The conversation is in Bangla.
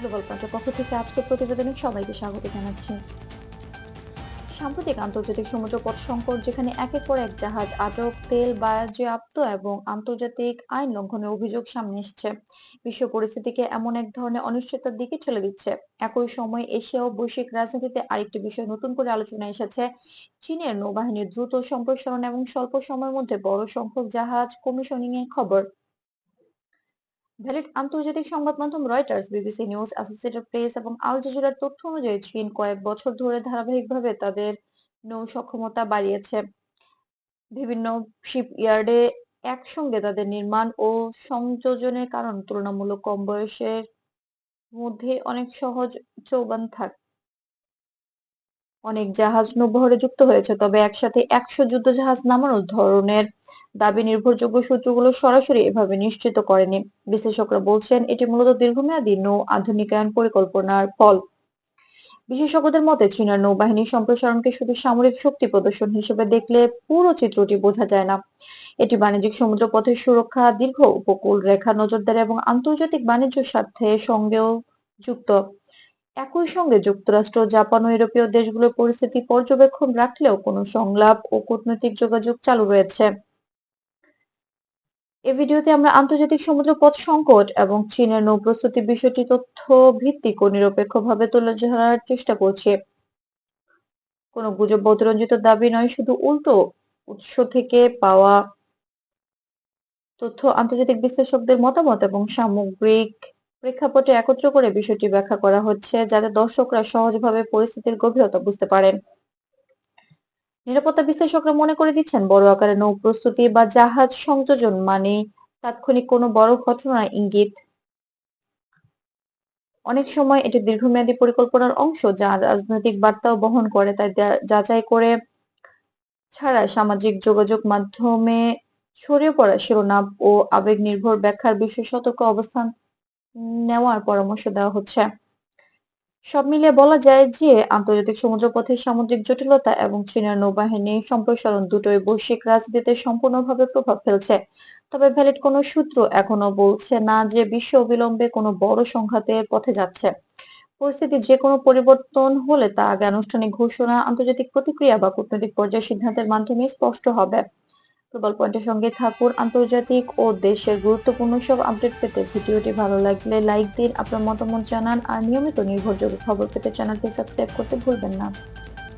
গ্লোবাল পয়েন্টের পক্ষ থেকে আজকের প্রতিবেদনে সবাইকে স্বাগত জানাচ্ছি। সাম্প্রতিক আন্তর্জাতিক সমুদ্রপথ সংকট, যেখানে একের পর এক জাহাজ আটক, তেল বাজেয়াপ্ত এবং আন্তর্জাতিক আইন লঙ্ঘনের অভিযোগ সামনে এসেছে, বিশ্ব পরিস্থিতিকে এমন এক ধরনের অনিশ্চয়তার দিকে ঠেলে দিচ্ছে। একই সময় এশিয়া ও বৈশ্বিক রাজনীতিতে আরেকটি বিষয় নতুন করে আলোচনায় এসেছে: চীনের নৌবাহিনীর দ্রুত সম্প্রসারণ এবং স্বল্প সময়ের মধ্যে বড় সংখ্যক জাহাজ কমিশনিং এর খবর। ভ্যালিড আন্তর্জাতিক সংবাদ মাধ্যম Reuters, BBC news, associated press এবং আল জাজিরার তথ্য অনুযায়ী চীন কয়েক বছর ধরে ধারাবাহিকভাবে তাদের নৌ সক্ষমতা বাড়িয়েছে। বিভিন্ন শিপইয়ার্ডে একসঙ্গে তাদের নির্মাণ ও সংযোজনের কারণ তুলনামূলক কম বয়সের মধ্যে অনেক সহজ চৌবান থাকে। অনেক জাহাজ নৌবহরে যুক্ত হয়েছে, তবে একসাথে 100 যুদ্ধজাহাজ নামানোর ধরনের দাবি নির্ভরযোগ্য সূত্রগুলো সরাসরি এভাবে নিশ্চিত করেনি। বিশ্লেষকরা বলছেন এটি মূলত দীর্ঘমেয়াদী নৌ আধুনিকায়ন পরিকল্পনার ফল। বিশেষজ্ঞদের মতে, চীনের নৌবাহিনীর সম্প্রসারণকে শুধু সামরিক শক্তি প্রদর্শন হিসেবে দেখলে পুরো চিত্রটি বোঝা যায় না। এটি বাণিজ্যিক সমুদ্রপথের সুরক্ষা, দীর্ঘ উপকূল রেখা নজরদারি এবং আন্তর্জাতিক বাণিজ্য স্বার্থের সঙ্গেও যুক্ত। একই সঙ্গে যুক্তরাষ্ট্র, জাপান ও ইউরোপীয় দেশগুলোর পরিস্থিতি পর্যবেক্ষণ রাখলেও কোনো সংলাপ ও কূটনৈতিক যোগাযোগ চালু রয়েছে। এই ভিডিওতে আমরা আন্তর্জাতিক সমুদ্রপথ সংকট এবং চীনের নৌ-প্রস্তুতি বিষয়টি তথ্য ভিত্তিক ও নিরপেক্ষভাবে তুলে ধরার চেষ্টা করছি। কোনো গুজব বা অতিরঞ্জিত দাবি নয়, শুধু উল্টো উৎস থেকে পাওয়া তথ্য, আন্তর্জাতিক বিশ্লেষকদের মতামত এবং সামগ্রিক প্রেক্ষাপটে একত্র করে বিষয়টি ব্যাখ্যা করা হচ্ছে, যাতে দর্শকরা সহজভাবে পরিস্থিতির গভীরতা বুঝতে পারেন। নিরাপত্তা বিশ্লেষকরা মনে করে দিচ্ছেন, বড় আকারের নৌ প্রস্তুতি বা জাহাজ সংযোজন মানে তাৎক্ষণিক কোনো বড় ঘটনার ইঙ্গিত। অনেক সময় এটি দীর্ঘমেয়াদী পরিকল্পনার অংশ, যা রাজনৈতিক বার্তাও বহন করে। তাই যাচাই করে ছাড়া সামাজিক যোগাযোগ মাধ্যমে ছড়িয়ে পড়া শিরোনাম ও আবেগ নির্ভর ব্যাখ্যার বিষয়ে সতর্ক অবস্থান নেওয়ার পরামর্শ দেওয়া হচ্ছে। সব মিলিয়ে বলা যায় যে আন্তর্জাতিক সমুদ্রপথের সামুদ্রিক জটিলতা এবং চীনের নৌবাহিনীর সম্প্রসারণ দুটোই বৈশ্বিক রাজনীতিতে সম্পূর্ণভাবে প্রভাব ফেলছে। তবে ভ্যালিড কোনো সূত্র এখনো বলছে না যে বিশ্ব অবিলম্বে কোনো বড় সংঘাতের পথে যাচ্ছে। পরিস্থিতি যে কোনো পরিবর্তন হলে তা আগে আনুষ্ঠানিক ঘোষণা, আন্তর্জাতিক প্রতিক্রিয়া বা কূটনৈতিক পর্যায়ে সিদ্ধান্তের মাধ্যমে স্পষ্ট হবে। গ্লোবাল পয়েন্টের সঙ্গে থাকুন। আন্তর্জাতিক ও দেশের গুরুত্বপূর্ণ সব আপডেট পেতে ভিডিওটি ভালো লাগলে লাইক দিন, আপনার মতামত জানান আর নিয়মিত নির্ভরযোগ্য খবর পেতে চ্যানেলটি সাবস্ক্রাইব করতে ভুলবেন না।